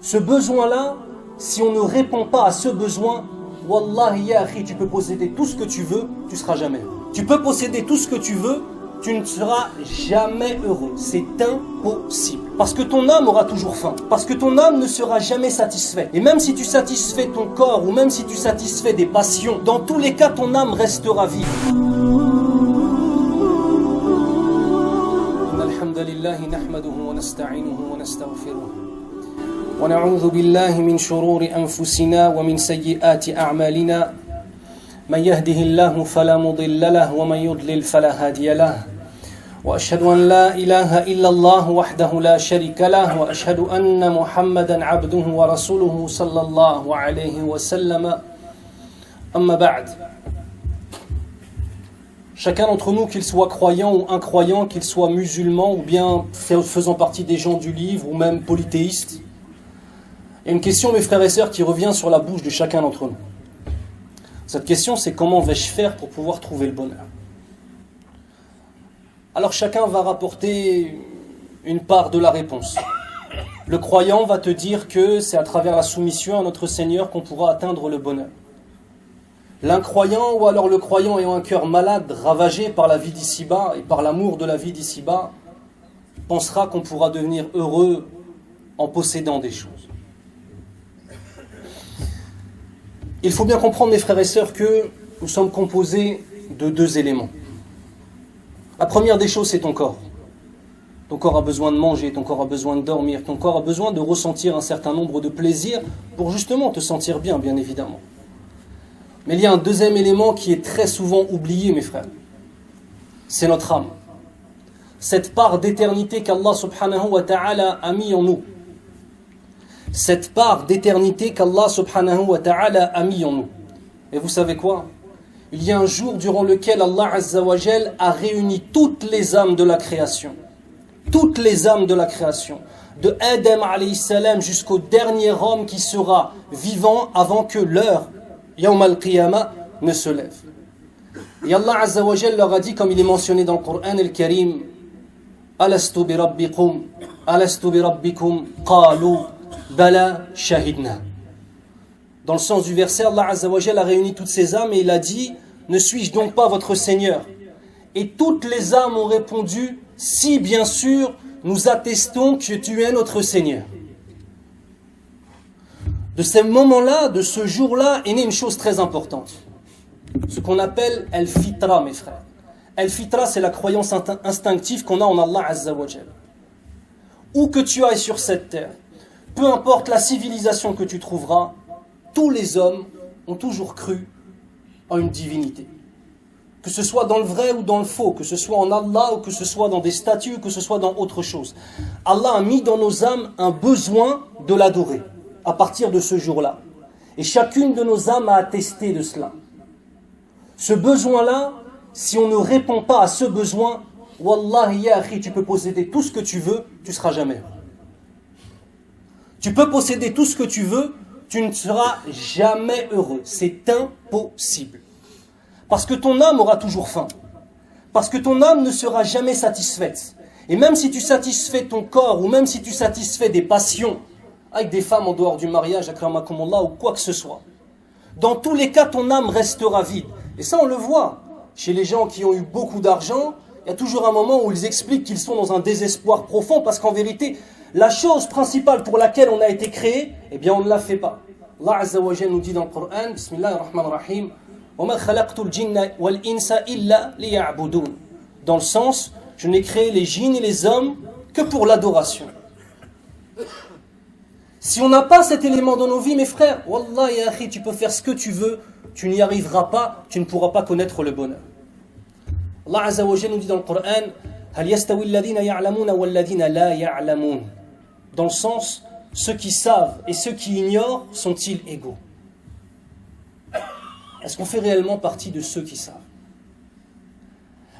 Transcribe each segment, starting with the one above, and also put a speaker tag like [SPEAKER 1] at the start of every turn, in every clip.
[SPEAKER 1] Ce besoin-là, si on ne répond pas à ce besoin, Wallahi ya akhi, tu peux posséder tout ce que tu veux, tu ne seras jamais heureux. Tu peux posséder tout ce que tu veux, tu ne seras jamais heureux. C'est impossible. Parce que ton âme aura toujours faim. Parce que ton âme ne sera jamais satisfaite. Et même si tu satisfais ton corps ou même si tu satisfais des passions, dans tous les cas, ton âme restera vide. Alhamdulillahi nahmaduhu wa nasta'inuhu wa nastaghfiruh. ونعوذ بالله من شرور أنفسنا ومن سيئات أعمالنا من يهده الله فلا مضل له ومن يضلل فلا هادي له وأشهد أن لا إله إلا الله وحده لا شريك له وأشهد أن محمدا عبده ورسوله صلى الله عليه وسلم أما بعد. Chacun d'entre nous, qu'il soit croyant ou incroyant, qu'il soit musulman ou bien faisant partie des gens du livre ou même polythéiste, il y a une question, mes frères et sœurs, qui revient sur la bouche de chacun d'entre nous. Cette question, c'est comment vais-je faire pour pouvoir trouver le bonheur? Alors chacun va rapporter une part de la réponse. Le croyant va te dire que c'est à travers la soumission à notre Seigneur qu'on pourra atteindre le bonheur. L'incroyant, ou alors le croyant ayant un cœur malade, ravagé par la vie d'ici-bas et par l'amour de la vie d'ici-bas, pensera qu'on pourra devenir heureux en possédant des choses. Il faut bien comprendre, mes frères et sœurs, que nous sommes composés de deux éléments. La première des choses, c'est ton corps. Ton corps a besoin de manger, ton corps a besoin de dormir, ton corps a besoin de ressentir un certain nombre de plaisirs pour justement te sentir bien, bien évidemment. Mais il y a un deuxième élément qui est très souvent oublié, mes frères. C'est notre âme. Cette part d'éternité qu'Allah subhanahu wa ta'ala a mis en nous. Cette part d'éternité qu'Allah subhanahu wa ta'ala a mis en nous. Et vous savez quoi? Il y a un jour durant lequel Allah azza wa jal a réuni toutes les âmes de la création. Toutes les âmes de la création. De Adam alayhi salam jusqu'au dernier homme qui sera vivant avant que l'heure, Yawm al-Qiyamah, ne se lève. Et Allah azza wa jal leur a dit, comme il est mentionné dans le Coran al-Karim, Alastu bi rabbikum, alastu bi rabbikum, qalu Bala shahidna. Dans le sens du verset, Allah Azza wa Jalla a réuni toutes ces âmes et il a dit, ne suis-je donc pas votre Seigneur? Et toutes les âmes ont répondu, si bien sûr, nous attestons que tu es notre Seigneur. De ce moment-là, de ce jour-là, est née une chose très importante. Ce qu'on appelle al-fitra, mes frères. Al-fitra, c'est la croyance instinctive qu'on a en Allah Azza wa Jalla. Où que tu ailles sur cette terre, peu importe la civilisation que tu trouveras, tous les hommes ont toujours cru en une divinité. Que ce soit dans le vrai ou dans le faux, que ce soit en Allah ou que ce soit dans des statues ou que ce soit dans autre chose. Allah a mis dans nos âmes un besoin de l'adorer à partir de ce jour-là. Et chacune de nos âmes a attesté de cela. Ce besoin-là, si on ne répond pas à ce besoin, Wallahi ya akhi, tu peux posséder tout ce que tu veux, tu ne seras jamais heureux. Tu peux posséder tout ce que tu veux, tu ne seras jamais heureux. C'est impossible. Parce que ton âme aura toujours faim. Parce que ton âme ne sera jamais satisfaite. Et même si tu satisfais ton corps, ou même si tu satisfais des passions, avec des femmes en dehors du mariage, akramakumullah, ou quoi que ce soit, dans tous les cas, ton âme restera vide. Et ça, on le voit. Chez les gens qui ont eu beaucoup d'argent, il y a toujours un moment où ils expliquent qu'ils sont dans un désespoir profond, parce qu'en vérité, la chose principale pour laquelle on a été créé, eh bien on ne la fait pas. Allah Azza wa Jalla nous dit dans le Coran, Bismillahir Rahmanir Rahim, وَمَا خَلَقْتُ الْجِنَّ وَالْإِنسَ إِلَّا لِيَعْبُدُونَ. Dans le sens, je n'ai créé les djinns et les hommes que pour l'adoration. Si on n'a pas cet élément dans nos vies, mes frères, Wallah ya akhi, tu peux faire ce que tu veux, tu n'y arriveras pas, tu ne pourras pas connaître le bonheur. Allah Azza wa Jalla nous dit dans le Coran, هَلْ يَسْتَوِي الَّذِينَ يَعْلَمُونَ وَالَّذِينَ لَا يَعْلَمُونَ. Dans le sens, ceux qui savent et ceux qui ignorent sont-ils égaux? Est-ce qu'on fait réellement partie de ceux qui savent?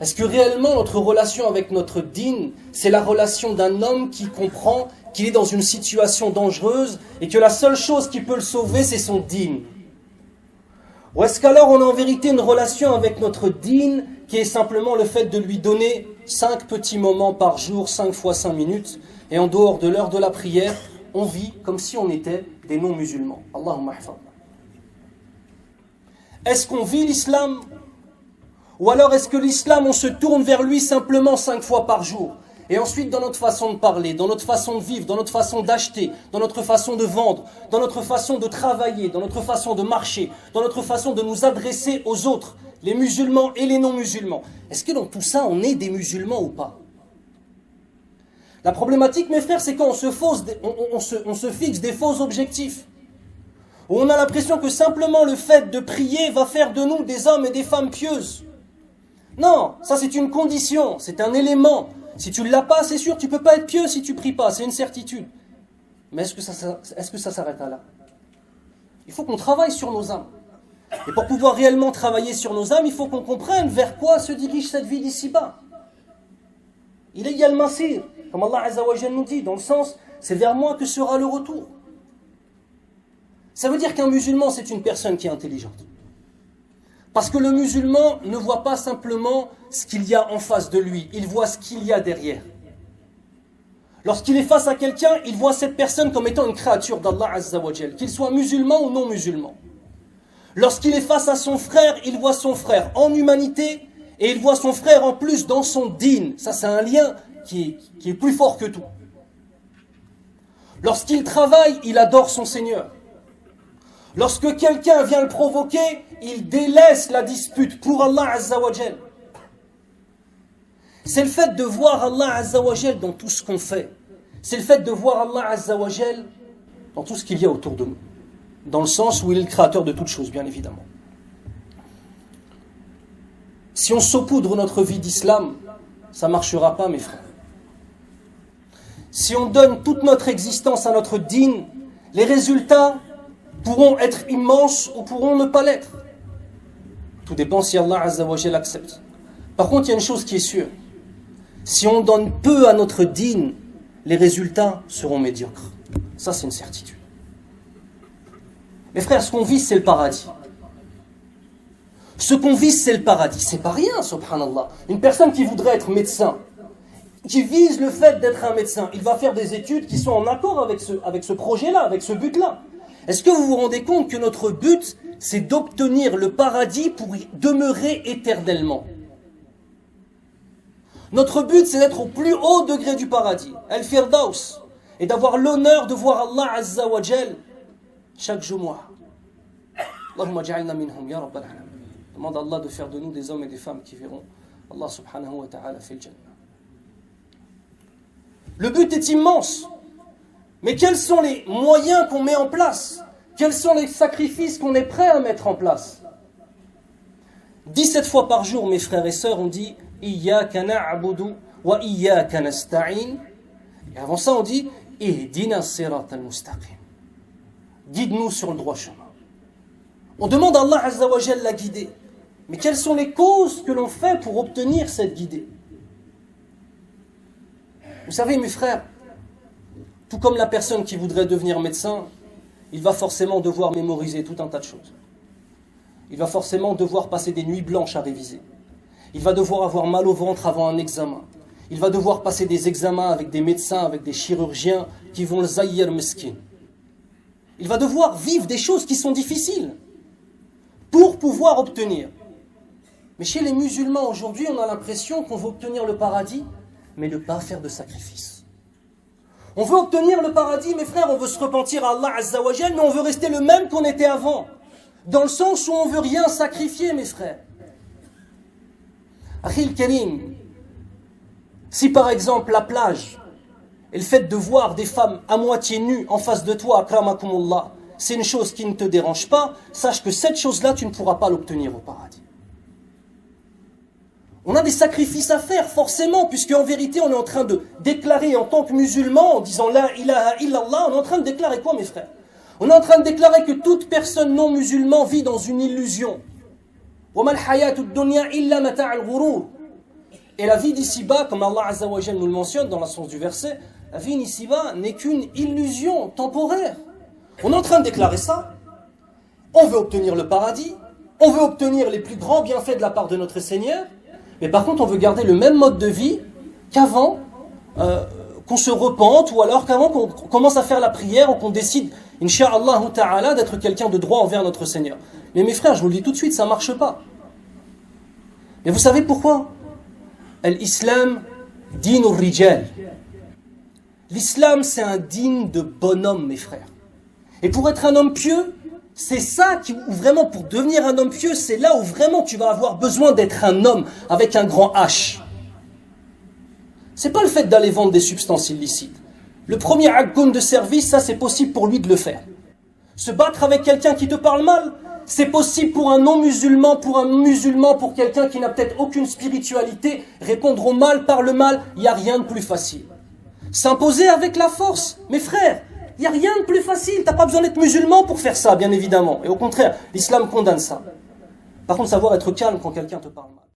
[SPEAKER 1] Est-ce que réellement notre relation avec notre dîn, c'est la relation d'un homme qui comprend qu'il est dans une situation dangereuse et que la seule chose qui peut le sauver, c'est son dîn? Ou est-ce qu'alors on a en vérité une relation avec notre dîn qui est simplement le fait de lui donner 5 petits moments par jour, 5 fois 5 minutes, et en dehors de l'heure de la prière, on vit comme si on était des non-musulmans. Allahumma hafadna. Est-ce qu'on vit l'islam? Ou alors est-ce que l'islam, on se tourne vers lui simplement 5 fois par jour? Et ensuite, dans notre façon de parler, dans notre façon de vivre, dans notre façon d'acheter, dans notre façon de vendre, dans notre façon de travailler, dans notre façon de marcher, dans notre façon de nous adresser aux autres, les musulmans et les non-musulmans. Est-ce que dans tout ça, on est des musulmans ou pas? La problématique, mes frères, c'est quand on se fixe des faux objectifs. Où on a l'impression que simplement le fait de prier va faire de nous des hommes et des femmes pieuses. Non, ça c'est une condition, c'est un élément. Si tu ne l'as pas, c'est sûr, tu ne peux pas être pieux si tu ne pries pas, c'est une certitude. Mais est-ce que ça s'arrête là? Il faut qu'on travaille sur nos âmes. Et pour pouvoir réellement travailler sur nos âmes, il faut qu'on comprenne vers quoi se dirige cette vie d'ici-bas. Il y a le masir, comme Allah Azza wa Jalla nous dit, dans le sens, c'est vers moi que sera le retour. Ça veut dire qu'un musulman, c'est une personne qui est intelligente. Parce que le musulman ne voit pas simplement ce qu'il y a en face de lui, il voit ce qu'il y a derrière. Lorsqu'il est face à quelqu'un, il voit cette personne comme étant une créature d'Allah Azza wa Jalla, qu'il soit musulman ou non musulman. Lorsqu'il est face à son frère, il voit son frère en humanité et il voit son frère en plus dans son dîn. Ça, c'est un lien qui est plus fort que tout. Lorsqu'il travaille, il adore son Seigneur. Lorsque quelqu'un vient le provoquer, il délaisse la dispute pour Allah Azza wa Jal. C'est le fait de voir Allah Azza wa Jal dans tout ce qu'on fait. C'est le fait de voir Allah Azza wa Jal dans tout ce qu'il y a autour de nous. Dans le sens où il est le créateur de toutes choses, bien évidemment. Si on saupoudre notre vie d'islam, ça ne marchera pas, mes frères. Si on donne toute notre existence à notre dîn, les résultats pourront être immenses ou pourront ne pas l'être. Tout dépend si Allah Azza wa Jalla accepte. Par contre, il y a une chose qui est sûre. Si on donne peu à notre dîn, les résultats seront médiocres. Ça, c'est une certitude. Mes frères, ce qu'on vise, c'est le paradis. Ce qu'on vise, c'est le paradis. C'est pas rien, subhanallah. Une personne qui voudrait être médecin, qui vise le fait d'être un médecin, il va faire des études qui sont en accord avec ce projet-là, avec ce but-là. Est-ce que vous vous rendez compte que notre but, c'est d'obtenir le paradis pour y demeurer éternellement? Notre but, c'est d'être au plus haut degré du paradis, Al-Firdaus, et d'avoir l'honneur de voir Allah Azza wa Jal chaque Jumu'ah. Allahumma ja'alna minhum, ya Rabbal alamin. Demande à Allah de faire de nous des hommes et des femmes qui verront Allah subhanahu wa ta'ala fil Jannah. Le but est immense. Mais quels sont les moyens qu'on met en place? Quels sont les sacrifices qu'on est prêt à mettre en place? 17 fois par jour, mes frères et sœurs, on dit « Iyyaka na'budu wa iyyaka nasta'in » et avant ça, on dit « Ihdina sirata al-mustaqim » Guide-nous sur le droit chemin. On demande à Allah Azza wa Jalla la guider. Mais quelles sont les causes que l'on fait pour obtenir cette guidée? Vous savez, mes frères, tout comme la personne qui voudrait devenir médecin, il va forcément devoir mémoriser tout un tas de choses. Il va forcément devoir passer des nuits blanches à réviser. Il va devoir avoir mal au ventre avant un examen. Il va devoir passer des examens avec des médecins, avec des chirurgiens qui vont le zaïr meskin. Il va devoir vivre des choses qui sont difficiles pour pouvoir obtenir. Mais chez les musulmans aujourd'hui, on a l'impression qu'on veut obtenir le paradis, mais ne pas faire de sacrifice. On veut obtenir le paradis, mes frères, on veut se repentir à Allah Azza wa Jal, mais on veut rester le même qu'on était avant. Dans le sens où on ne veut rien sacrifier, mes frères. Akhil Karim, si par exemple la plage et le fait de voir des femmes à moitié nues en face de toi, akramakumullah, c'est une chose qui ne te dérange pas, sache que cette chose-là, tu ne pourras pas l'obtenir au paradis. On a des sacrifices à faire, forcément, puisque en vérité, on est en train de déclarer en tant que musulman, en disant La ilaha illallah, on est en train de déclarer quoi, mes frères? On est en train de déclarer que toute personne non musulmane vit dans une illusion. Et la vie d'ici-bas, comme Allah Azza wa Jalla nous le mentionne dans le sens du verset, la vie d'ici-bas n'est qu'une illusion temporaire. On est en train de déclarer ça. On veut obtenir le paradis, on veut obtenir les plus grands bienfaits de la part de notre Seigneur, mais par contre on veut garder le même mode de vie qu'avant qu'on se repente, ou alors qu'avant qu'on commence à faire la prière, ou qu'on décide, Inch'Allah ta'ala, d'être quelqu'un de droit envers notre Seigneur. Mais mes frères, je vous le dis tout de suite, ça ne marche pas. Mais vous savez pourquoi? L'islam, dinur rijal. L'islam, c'est un digne de bonhomme, mes frères. Et pour être un homme pieux, c'est ça où vraiment, pour devenir un homme pieux, c'est là où vraiment tu vas avoir besoin d'être un homme avec un grand H. C'est pas le fait d'aller vendre des substances illicites. Le premier akkoun de service, ça c'est possible pour lui de le faire. Se battre avec quelqu'un qui te parle mal, c'est possible pour un non-musulman, pour quelqu'un qui n'a peut-être aucune spiritualité. Répondre au mal par le mal, il n'y a rien de plus facile. S'imposer avec la force, mes frères, il n'y a rien de plus facile. Tu n'as pas besoin d'être musulman pour faire ça, bien évidemment. Et au contraire, l'islam condamne ça. Par contre, savoir être calme quand quelqu'un te parle mal.